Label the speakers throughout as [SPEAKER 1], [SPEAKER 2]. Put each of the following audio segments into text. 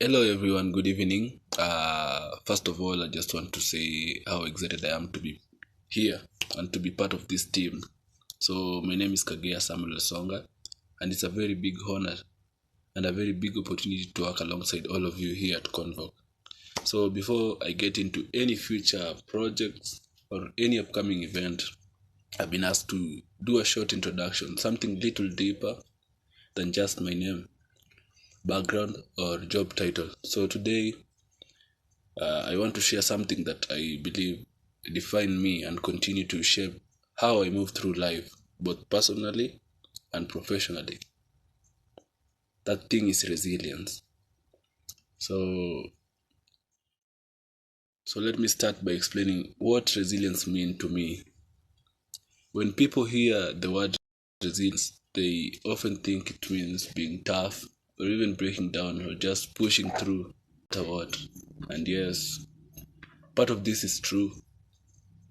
[SPEAKER 1] Hello everyone, good evening. First of all, I just want to say how excited I am to be here and to be part of this team. So my name is Kagea Samuel Songa, and it's a very big honor and a very big opportunity to work alongside all of you here at Convoc. So before I get into any future projects or any upcoming event, I've been asked to do a short introduction, something little deeper than just my name, background, or job title. So today I want to share something that I believe define me and continue to shape how I move through life, both personally and professionally. That thing is resilience. So, so let me start by explaining what resilience means to me. When people hear the word resilience, they often think it means being tough or even breaking down or just pushing through no matter what. And yes, part of this is true.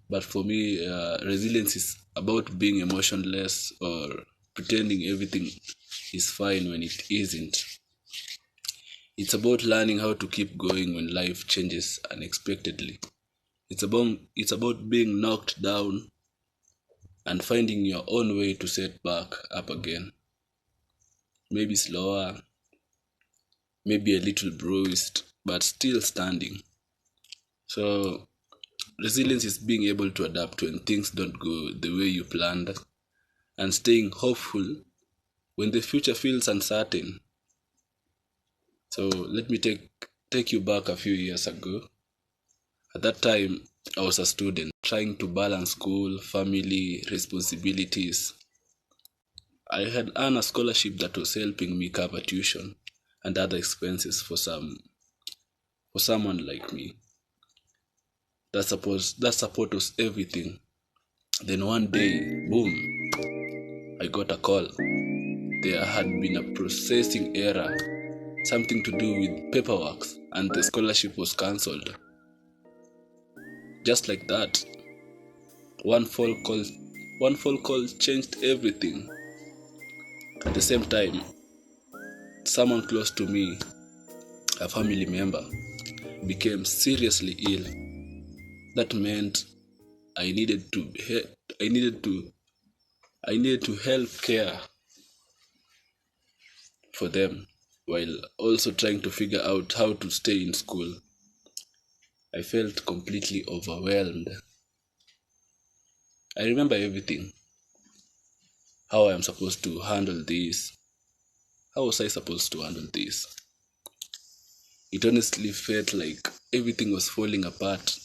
[SPEAKER 1] But for me, resilience is about being emotionless or pretending everything is fine when it isn't. It's about learning how to keep going when life changes unexpectedly. It's about being knocked down and finding your own way to set back up again. Maybe slower, maybe a little bruised, but still standing. So resilience is being able to adapt when things don't go the way you planned and staying hopeful when the future feels uncertain. So let me take you back a few years ago. At that time, I was a student trying to balance school, family, responsibilities. I had earned a scholarship that was helping me cover tuition and other expenses for someone like me. That support was everything. Then one day, boom, I got a call. There had been a processing error, something to do with paperwork, and the scholarship was cancelled. Just like that, one phone call one phone call changed everything. At the same time, someone close to me, a family member, became seriously ill. That meant I needed to I needed to I needed to help care for them while also trying to figure out how to stay in school. I felt completely overwhelmed. I remember everything. How I am supposed to handle this. How was I supposed to handle this? It honestly felt like everything was falling apart.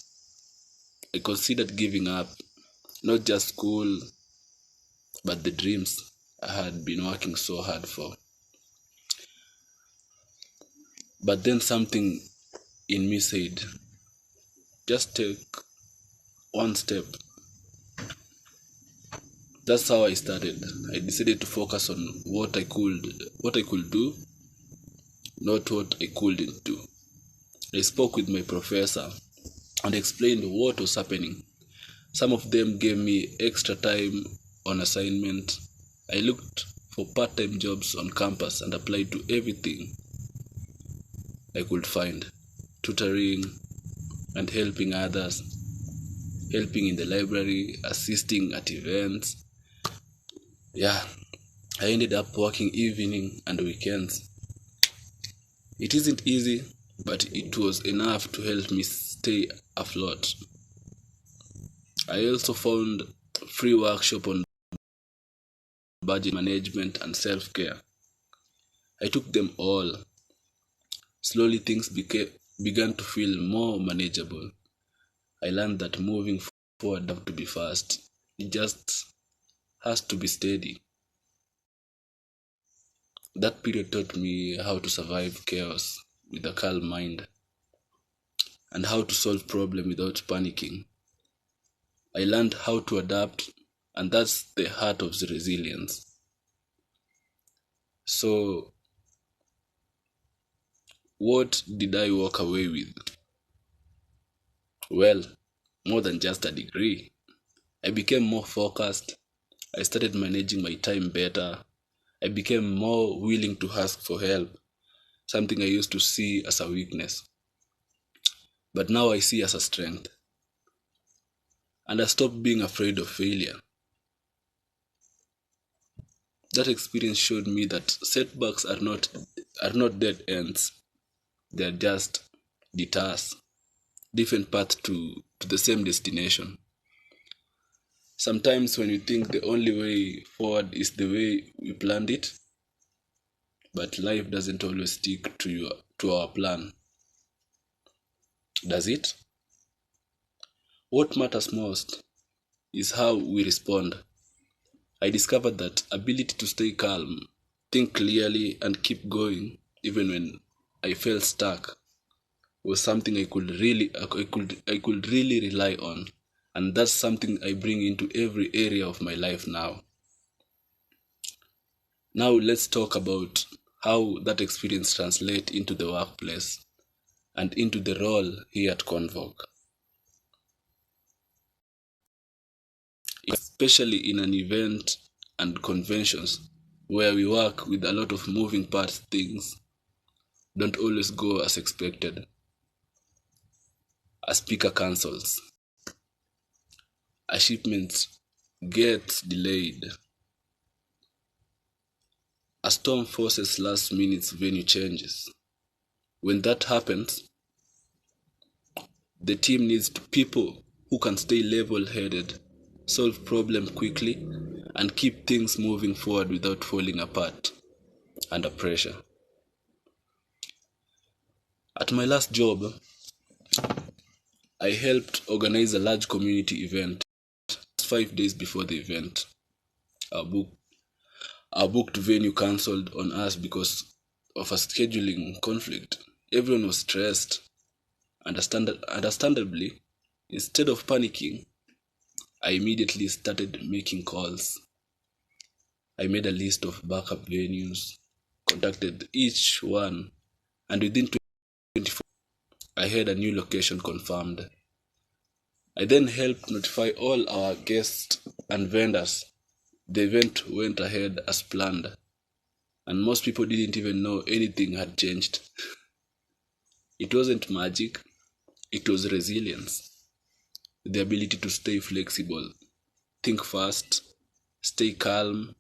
[SPEAKER 1] I considered giving up, not just school, but the dreams I had been working so hard for. But then something in me said, just take one step. That's how I started. I decided to focus on what I could do, not what I couldn't do. I spoke with my professor and explained what was happening. Some of them gave me extra time on assignment. I looked for part-time jobs on campus and applied to everything I could find. Tutoring and helping others, helping in the library, assisting at events. Yeah, I ended up working evening and weekends. It isn't easy, but it was enough to help me stay afloat. I also found free workshop on budget management and self-care. I took them all. Slowly things began to feel more manageable. I learned that moving forward doesn't have to be fast. It just has to be steady. That period taught me how to survive chaos with a calm mind and how to solve problems without panicking. I learned how to adapt, and that's the heart of the resilience. So, what did I walk away with? Well, more than just a degree. I became more focused. I started managing my time better. I became more willing to ask for help. something I used to see as a weakness, but now I see as a strength. And I stopped being afraid of failure. That experience showed me that setbacks are not dead ends. They're just detours, different paths to the same destination. Sometimes when you think the only way forward is the way we planned it, but life doesn't always stick to our plan, does it? What matters most is how we respond. I discovered that ability to stay calm, think clearly, and keep going even when I felt stuck was something I could really rely on, and that's something I bring into every area of my life now. Now let's talk about how that experience translates into the workplace and into the role here at Convoke, especially in an event and conventions where we work with a lot of moving parts. Things don't always go as expected. A speaker cancels, a shipment gets delayed, a storm forces last minute venue changes. When that happens, the team needs people who can stay level headed, solve problems quickly, and keep things moving forward without falling apart under pressure. At my last job, I helped organize a large community event. 5 days before the event, our, book, our booked venue cancelled on us because of a scheduling conflict. Everyone was stressed. Understandably, instead of panicking, I immediately started making calls. I made a list of backup venues, contacted each one, and within 24 I had a new location confirmed. I then helped notify all our guests and vendors. The event went ahead as planned, and most people didn't even know anything had changed. It wasn't magic, it was resilience. The ability to stay flexible, think fast, stay calm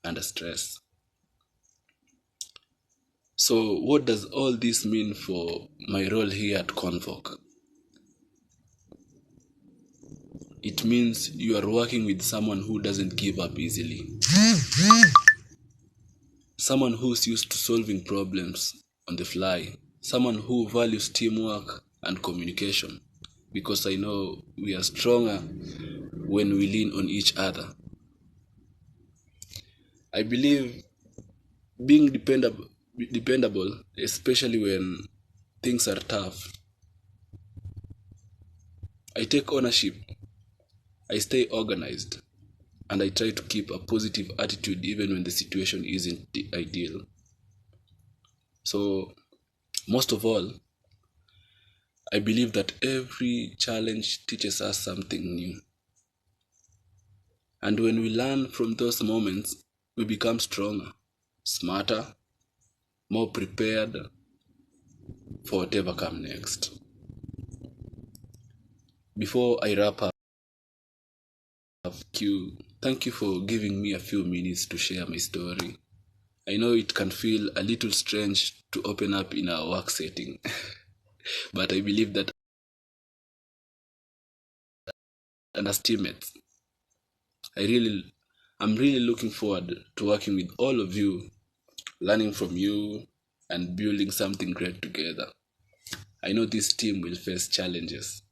[SPEAKER 1] under stress. So, what does all this mean for my role here at Convoke? It means you are working with someone who doesn't give up easily, someone who's used to solving problems on the fly, someone who values teamwork and communication. Because I know we are stronger when we lean on each other. I believe being dependable, especially when things are tough. I take ownership, I stay organized, and I try to keep a positive attitude even when the situation isn't ideal. So, most of all, I believe that every challenge teaches us something new. And when we learn from those moments, we become stronger, smarter, more prepared for whatever comes next. Before I wrap up, thank you for giving me a few minutes to share my story. I know it can feel a little strange to open up in a work setting, but I believe that and as teammates, I really I'm really looking forward to working with all of you, learning from you and building something great together. I know this team will face challenges.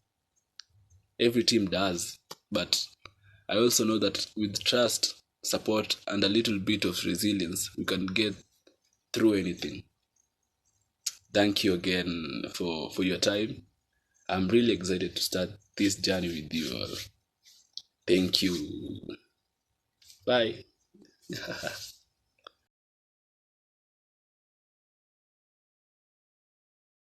[SPEAKER 1] Every team does, but I also know that with trust, support, and a little bit of resilience, we can get through anything. Thank you again for your time. I'm really excited to start this journey with you all. Thank you. Bye.